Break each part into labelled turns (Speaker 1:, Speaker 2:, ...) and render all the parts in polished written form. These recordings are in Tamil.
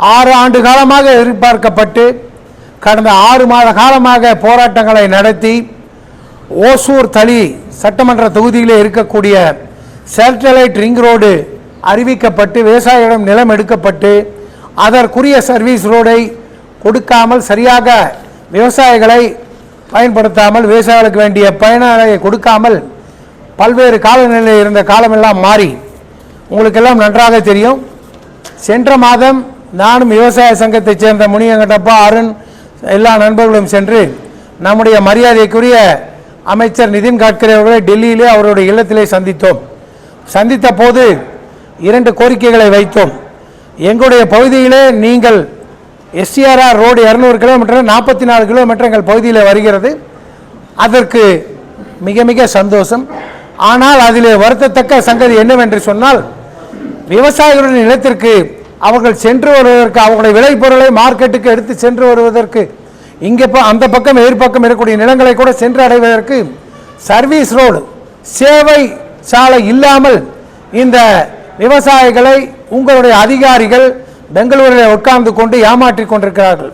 Speaker 1: 6 ஆண்டு காலமாக எதிர்பார்க்கப்பட்டு கடந்த 6 மாத காலமாக போராட்டங்களை நடத்தி ஓசூர் தளி சட்டமன்ற தொகுதியிலே இருக்கக்கூடிய சேட்டலைட் ரிங் ரோடு அறிவிக்கப்பட்டு விவசாயிகளிடம் நிலம் எடுக்கப்பட்டு அதற்குரிய சர்வீஸ் ரோடை கொடுக்காமல் சரியாக விவசாயிகளை பயன்படுத்தாமல் விவசாயிகளுக்கு வேண்டிய பயனாளரை கொடுக்காமல் பல்வேறு காலநிலையில் இருந்த காலமெல்லாம் மாறி உங்களுக்கெல்லாம் நன்றாக தெரியும். சென்ற மாதம் நானும் விவசாய சங்கத்தைச் சேர்ந்த முனியங்கடப்பா அருண் எல்லா நண்பர்களும் சென்று நம்முடைய மரியாதைக்குரிய அமைச்சர் நிதின் கட்கரி அவர்களை டெல்லியிலே அவருடைய இல்லத்திலே சந்தித்தோம். சந்தித்த போது 2 கோரிக்கைகளை வைத்தோம். எங்களுடைய பகுதியிலே நீங்கள் SCRR ரோடு 200 கிலோமீட்டர் 44 கிலோமீட்டர் எங்கள் பகுதியில் வருகிறது. அதற்கு மிக மிக சந்தோஷம். ஆனால் அதிலே வருத்தத்தக்க சங்கதி என்னவென்று சொன்னால் விவசாயிகளுடைய நிலத்திற்கு அவர்கள் சென்று வருவதற்கு அவர்களுடைய விளைபொருளை மார்க்கெட்டுக்கு எடுத்து சென்று வருவதற்கு இங்கே அந்த பக்கம் எதிர்பக்கம் இருக்கக்கூடிய நிலங்களை கூட சென்று அடைவதற்கு சர்வீஸ் ரோடு சேவை சாலை இல்லாமல் இந்த விவசாயிகளை உங்களுடைய அதிகாரிகள் பெங்களூரில் உட்கார்ந்து கொண்டு ஏமாற்றிக் கொண்டிருக்கிறார்கள்.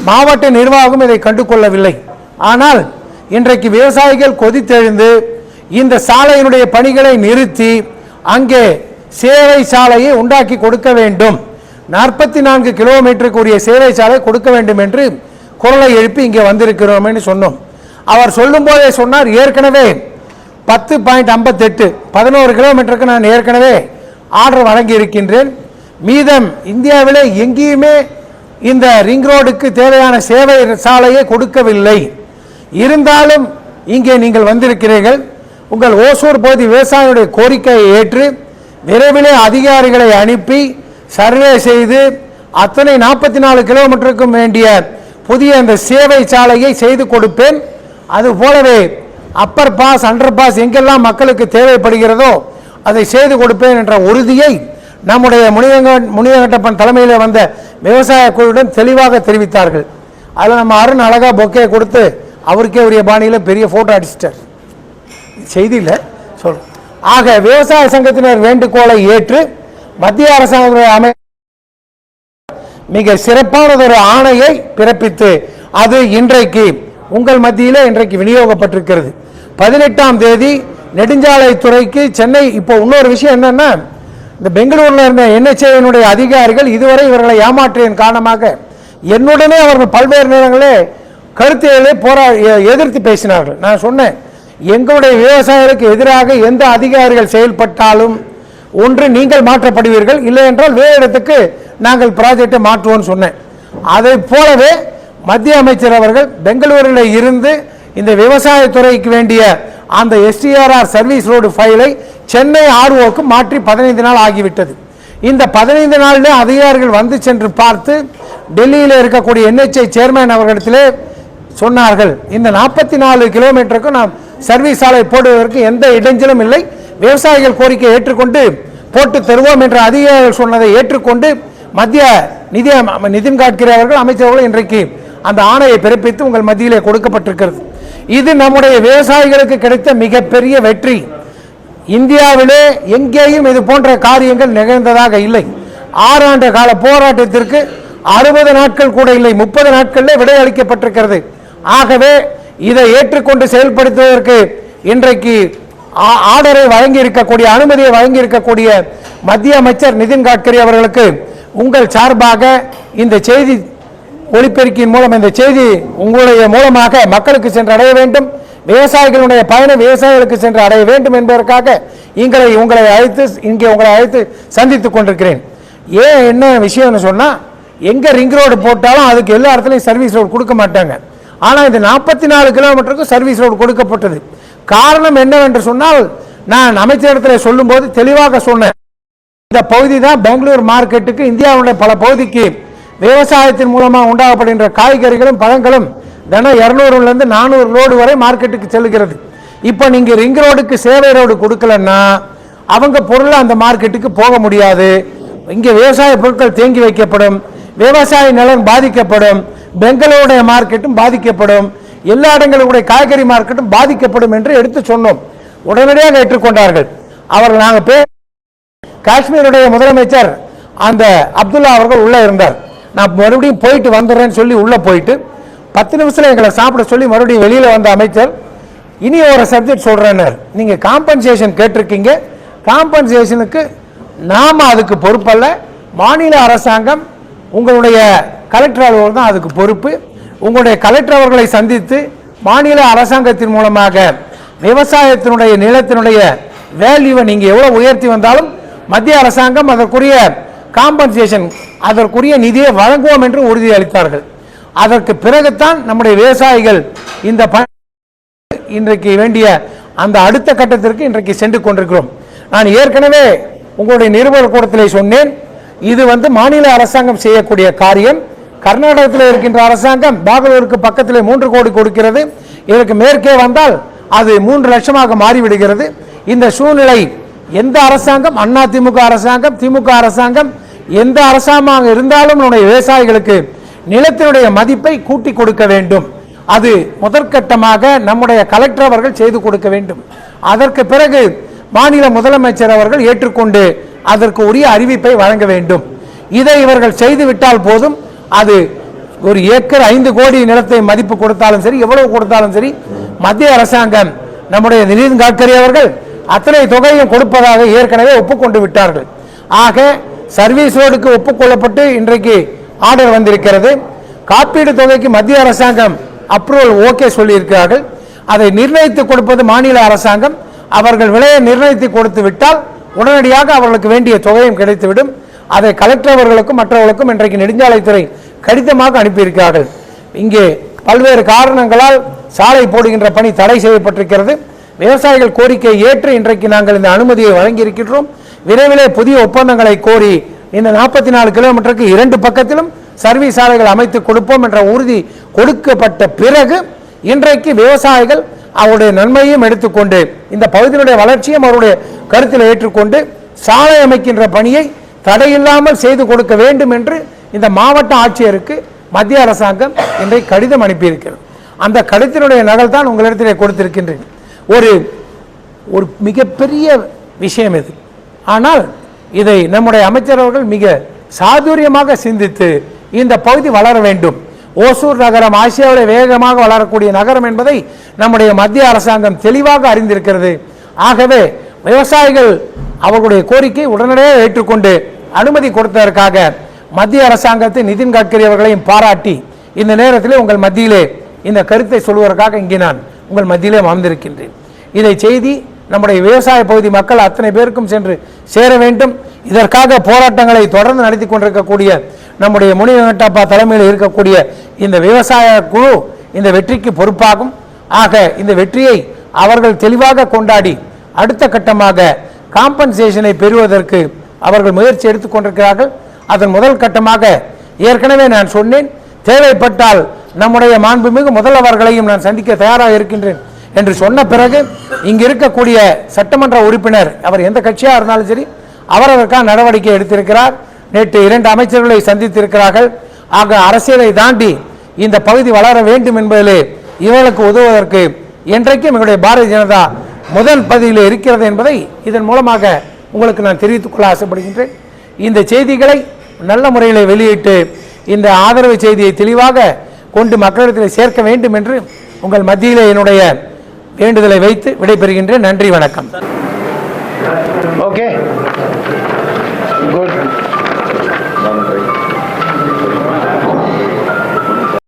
Speaker 1: மாவட்ட நிர்வாகம் இதை கண்டு கொள்ளவில்லை. ஆனால் இன்றைக்கு விவசாயிகள் கொதித்தெழுந்து இந்த சாலையினுடைய பணிகளை நிறுத்தி அங்கே சேவை சாலையை உண்டாக்கி கொடுக்க வேண்டும், 44 கிலோமீட்டருக்கு உரிய சேவை சாலை கொடுக்க வேண்டும் என்று குரலை எழுப்பி இங்கே வந்திருக்கிறோம் என்று சொன்னோம். அவர் சொல்லும் போதே சொன்னார், ஏற்கனவே 10.58 11 கிலோமீட்டருக்கு நான் ஏற்கனவே ஆர்டர் வழங்கி இருக்கின்றேன். மீதம் இந்தியாவிலே எங்கேயுமே இந்த ரிங் ரோடுக்கு தேவையான சேவை சாலையை கொடுக்கவில்லை. இருந்தாலும் இங்கே நீங்கள் வந்திருக்கிறீர்கள். உங்கள் ஓசூர் பகுதி விவசாயிகளுடைய கோரிக்கையை ஏற்று விரைவிலே அதிகாரிகளை அனுப்பி சர்வே செய்து அத்தனை 44 கிலோமீட்டருக்கும் வேண்டிய புதிய அந்த சேவை சாலையை செய்து கொடுப்பேன். அது போலவே அப்பர் பாஸ் அண்டர் பாஸ் எங்கெல்லாம் மக்களுக்கு தேவைப்படுகிறதோ அதை செய்து கொடுப்பேன் என்ற உறுதியை நம்முடைய முனியங்கட்டப்பன் தலைமையில் வந்த விவசாய குழுவுடன் தெளிவாக தெரிவித்தார்கள். அதில் நம்ம அருண் அழகா பொக்கே கொடுத்து அவருக்கே உரிய பாணியில் பெரிய போட்டோ அடிச்சிட்டார். செய்தியில் சொல். ஆக விவசாய சங்கத்தினர் வேண்டுகோளை ஏற்று மத்திய அரசாங்க மிக சிறப்பானதொரு ஆணையை பிறப்பித்து அது இன்றைக்கு உங்கள் மத்தியிலே இன்றைக்கு விநியோகப்பட்டிருக்கிறது. 18ஆம் தேதி நெடுஞ்சாலைத்துறைக்கு சென்னை. இப்போ இன்னொரு விஷயம் என்னன்னா, இந்த பெங்களூரில் இருந்த NHAIனுடைய அதிகாரிகள் இதுவரை இவர்களை ஏமாற்றியதன் காரணமாக என்னுடனே அவர்கள் பல்வேறு நேரங்களே கருத்துகளை எதிர்த்து பேசினார்கள். நான் சொன்னேன், எங்களுடைய விவசாயிகளுக்கு எதிராக எந்த அதிகாரிகள் செயல்பட்டாலும் ஒன்று நீங்கள் மாற்றப்படுவீர்கள், இல்லை என்றால் வேறு இடத்துக்கு நாங்கள் ப்ராஜெக்டை மாற்றுவோம்னு சொன்னேன். அதை போலவே மத்திய அமைச்சர் அவர்கள் பெங்களூரில் இருந்து இந்த விவசாயத்துறைக்கு வேண்டிய அந்த SCRR சர்வீஸ் ரோடு ஃபைலை சென்னை ROக்கு மாற்றி 15 நாள் ஆகிவிட்டது. இந்த 15 நாளிலே அதிகாரிகள் வந்து சென்று பார்த்து டெல்லியில் இருக்கக்கூடிய NHAI சேர்மேன் அவர்களிடத்திலே சொன்னார்கள், இந்த 44 கிலோமீட்டருக்கு நாம் சர்வீஸ் சாலை போடுவதற்கு எந்த இடைஞ்சலும் இல்லை, விவசாயிகள் கோரிக்கை ஏற்றுக்கொண்டு போட்டு தருவோம் என்ற அதிகாரிகள் சொன்னதை ஏற்றுக்கொண்டு மத்திய நிதின் கட்கரி அவர்கள் அமைச்சர்கள் இன்றைக்கு அந்த ஆணையை பிறப்பித்து உங்கள் மத்தியிலே கொடுக்கப்பட்டிருக்கிறது. இது நம்முடைய விவசாயிகளுக்கு கிடைத்த மிகப்பெரிய வெற்றி. இந்தியாவிலே எங்கேயும் இது போன்ற காரியங்கள் நிகழ்ந்ததாக இல்லை. 6 ஆண்டு கால போராட்டத்திற்கு 60 நாட்கள் கூட இல்லை, 30 நாட்களில் விடை அளிக்கப்பட்டிருக்கிறது. ஆகவே இதை ஏற்றுக்கொண்டு செயல்படுத்துவதற்கு இன்றைக்கு ஆர்டரை வழங்கி இருக்கக்கூடிய அனுமதியை வழங்கி இருக்கக்கூடிய மத்திய அமைச்சர் நிதின் கட்கரி அவர்களுக்கு உங்கள் சார்பாக இந்த செய்தி ஒளிபெருக்கின் மூலம் இந்த செய்தி உங்களுடைய மூலமாக மக்களுக்கு சென்று அடைய வேண்டும், விவசாயிகளுடைய பயணம் விவசாயிகளுக்கு சென்று அடைய வேண்டும் என்பதற்காக உங்களை அழைத்து சந்தித்துக் கொண்டிருக்கிறேன். ஏன் என்ன விஷயம்னு சொன்னா, எங்க ரிங் ரோடு போட்டாலும் அதுக்கு எல்லா இடத்துலையும் சர்வீஸ் ரோடு கொடுக்க மாட்டாங்க. ஆனால் இந்த 44 கிலோமீட்டருக்கு சர்வீஸ் ரோடு கொடுக்கப்பட்டது. காரணம் என்னவென்று சொன்னால், நான் அமைச்சரிடத்தில் சொல்லும் போது தெளிவாக சொன்னேன், இந்த பகுதி தான் பெங்களூர் மார்க்கெட்டுக்கு இந்தியாவுடைய பல பகுதிக்கு விவசாயத்தின் மூலமாக உண்டாகப்படுகின்ற காய்கறிகளும் பழங்களும் தினம் 200 400 லோடு வரை மார்க்கெட்டுக்கு செல்லுகிறது. இப்போ நீங்க ரிங் ரோடுக்கு சேவை ரோடு கொடுக்கலன்னா அவங்க பொருள் அந்த மார்க்கெட்டுக்கு போக முடியாது. இங்கே விவசாய பொருட்கள் தேங்கி வைக்கப்படும், விவசாய நிலம் பாதிக்கப்படும், பெங்களூருடைய மார்க்கெட்டும் பாதிக்கப்படும், எல்லா இடங்களுடைய காய்கறி மார்க்கெட்டும் பாதிக்கப்படும் என்று எடுத்து சொன்னோம். உடனடியாக ஏற்றுக்கொண்டார்கள் அவர்கள். நாங்கள் காஷ்மீருடைய முதலமைச்சர் அந்த அப்துல்லா அவர்கள் உள்ளே இருந்தார். நான் மறுபடியும் போயிட்டு வந்துடுறேன்னு சொல்லி உள்ளே போயிட்டு 10 நிமிஷத்தில் எங்களை சாப்பிட சொல்லி மறுபடியும் வெளியில் வந்த அமைச்சர் இனி ஒரு சப்ஜெக்ட் சொல்கிறேன்னார். நீங்கள் காம்பன்சேஷன் கேட்டிருக்கீங்க, காம்பன்சேஷனுக்கு நாம் அதுக்கு பொறுப்பல்ல, மாநில அரசாங்கம் உங்களுடைய கலெக்டர் அலுவலர் தான் அதுக்கு பொறுப்பு. உங்களுடைய கலெக்டர் அவர்களை சந்தித்து மாநில அரசாங்கத்தின் மூலமாக விவசாயத்தினுடைய நிலத்தினுடைய வேல்யூவை நீங்கள் எவ்வளோ உயர்த்தி வந்தாலும் மத்திய அரசாங்கம் அதற்குரிய காம்பன்சேஷன் அதற்குரிய நிதியை வழங்குவோம் என்று உறுதி அளித்தார்கள். அதற்கு பிறகுதான் நம்முடைய விவசாயிகள் இந்த இன்றைக்கு வேண்டிய அந்த அடுத்த கட்டத்திற்கு இன்றைக்கு சென்று கொண்டிருக்கிறோம். நான் ஏற்கனவே உங்களுடைய நிருபர் கூடத்திலே சொன்னேன், இது மாநில அரசாங்கம் செய்யக்கூடிய காரியம். கர்நாடகத்தில் இருக்கின்ற அரசாங்கம் பெங்களூருக்கு பக்கத்திலே 3 கோடி கொடுக்கிறது. இதற்கு மேற்கே வந்தால் அது 3 லட்சமாக மாறிவிடுகிறது. இந்த சூழ்நிலை எந்த அரசாங்கம், அதிமுக அரசாங்கம், திமுக அரசாங்கம், எந்த அரசாங்கம் இருந்தாலும் நம்முடைய விவசாயிகளுக்கு நிலத்தினுடைய மதிப்பை கூட்டி கொடுக்க வேண்டும். அது முதற்கட்டமாக நம்முடைய கலெக்டர் அவர்கள் செய்து கொடுக்க வேண்டும். அதற்கு பிறகு மாநில முதலமைச்சர் அவர்கள் ஏற்றுக்கொண்டு அதற்கு உரிய அறிவிப்பை வழங்க வேண்டும். இதை இவர்கள் செய்துவிட்டால் போதும். அது ஒரு ஏக்கர் 5 கோடி நிலத்தை மதிப்பு கொடுத்தாலும் சரி, எவ்வளவு கொடுத்தாலும் சரி, மத்திய அரசாங்கம் நம்முடைய நிதின் கட்கரி அவர்கள் அத்தனை தொகையும் கொடுப்பதாக ஏற்கனவே ஒப்புக்கொண்டு விட்டார்கள். ஆக சர்வீஸ் ரோடுக்கு ஒப்புக்கொள்ளப்பட்டு இன்றைக்கு ஆர்டர் வந்திருக்கிறது. காப்பீடு தொகைக்கு மத்திய அரசாங்கம் அப்ரூவல் ஓகே சொல்லியிருக்கிறார்கள். அதை நிர்ணயித்து கொடுப்பது மாநில அரசாங்கம். அவர்கள் விலையை நிர்ணயித்து கொடுத்து விட்டால் உடனடியாக அவர்களுக்கு வேண்டிய தொகையும் கிடைத்துவிடும். அதை கலெக்டர் அவர்களுக்கும் மற்றவர்களுக்கும் இன்றைக்கு நெடுஞ்சாலைத்துறை கடிதமாக அனுப்பியிருக்கிறார்கள். இங்கே பல்வேறு காரணங்களால் சாலை போடுகின்ற பணி தடை செய்யப்பட்டிருக்கிறது. விவசாயிகள் கோரிக்கையை ஏற்று இன்றைக்கு நாங்கள் இந்த அனுமதியை வழங்கியிருக்கின்றோம். விரைவிலே புதிய ஒப்பந்தங்களை கோரி இந்த 44 கிலோமீட்டருக்கு 2 பக்கத்திலும் சர்வீஸ் சாலைகள் அமைத்து கொடுப்போம் என்ற உறுதி கொடுக்கப்பட்ட பிறகு இன்றைக்கு விவசாயிகள் அவருடைய நன்மையும் எடுத்துக்கொண்டு இந்த பகுதியினுடைய வளர்ச்சியும் அவருடைய கருத்தில் ஏற்றுக்கொண்டு சாலை அமைக்கின்ற பணியை தடையில்லாமல் செய்து கொடுக்க வேண்டும் என்று இந்த மாவட்ட ஆட்சியருக்கு மத்திய அரசாங்கம் இன்றைக்கு கடிதம் அனுப்பியிருக்கிறது. அந்த கடிதத்தினுடைய நகல் தான் உங்களிடத்திலே கொடுத்திருக்கின்றேன். ஒரு மிகப்பெரிய விஷயம் இது. ஆனால் இதை நம்முடைய அமைச்சர் அவர்கள் மிக சாதுரியமாக சிந்தித்து இந்த பகுதி வளர வேண்டும். ஓசூர் நகரம் ஆசியாவில் வேகமாக வளரக்கூடிய நகரம் என்பதை நம்முடைய மத்திய அரசாங்கம் தெளிவாக அறிந்திருக்கிறது. ஆகவே விவசாயிகள் அவர்களுடைய கோரிக்கை உடனடியாக ஏற்றுக்கொண்டு அனுமதி கொடுத்ததற்காக மத்திய அரசாங்கத்தை நிதின் கட்கரி அவர்களையும் பாராட்டி இந்த நேரத்தில் உங்கள் மத்தியிலே இந்த கருத்தை சொல்வதற்காக இங்கே நான் உங்கள் மத்தியிலே அமர்ந்திருக்கின்றேன். இதை செய்தி நம்முடைய விவசாய பகுதி மக்கள் அத்தனை பேருக்கும் சென்று சேர வேண்டும். இதற்காக போராட்டங்களை தொடர்ந்து நடத்தி கொண்டிருக்கக்கூடிய நம்முடைய முனி வெங்கடப்பா தலைமையில் இருக்கக்கூடிய இந்த விவசாய குழு இந்த வெற்றிக்கு பொறுப்பாகும். ஆக இந்த வெற்றியை அவர்கள் தெளிவாக கொண்டாடி அடுத்த கட்டமாக காம்பன்சேஷனை பெறுவதற்கு அவர்கள் முயற்சி எடுத்துக் கொண்டிருக்கிறார்கள். அதன் முதல் கட்டமாக ஏற்கனவே நான் சொன்னேன், தேவைப்பட்டால் நம்முடைய மாண்புமிகு முதல்வர்களையும் நான் சந்திக்க தயாராக இருக்கின்றேன் என்று சொன்ன பிறகு இங்கு இருக்கக்கூடிய சட்டமன்ற உறுப்பினர் அவர் எந்த கட்சியாக இருந்தாலும் சரி அவர் அதற்கான நடவடிக்கை எடுத்திருக்கிறார். நேற்று 2 அமைச்சர்களை சந்தித்திருக்கிறார்கள். ஆக அரசியலை தாண்டி இந்த பகுதி வளர வேண்டும் என்பதிலே இவர்களுக்கு உதவுவதற்கு என்றைக்கும் எங்களுடைய பாரதிய ஜனதா முதல் பகுதியில் இருக்கிறது என்பதை இதன் மூலமாக உங்களுக்கு நான் தெரிவித்துக் கொள்ள ஆசைப்படுகின்றேன். இந்த செய்திகளை நல்ல முறையில் வெளியிட்டு இந்த ஆதரவு செய்தியை தெளிவாக கொண்டு மக்களிடத்தில் சேர்க்க வேண்டும் என்று உங்கள் மத்தியில் என்னுடைய வேண்டுதலை வைத்து விடைபெறுகின்றேன். நன்றி, வணக்கம். ஓகே.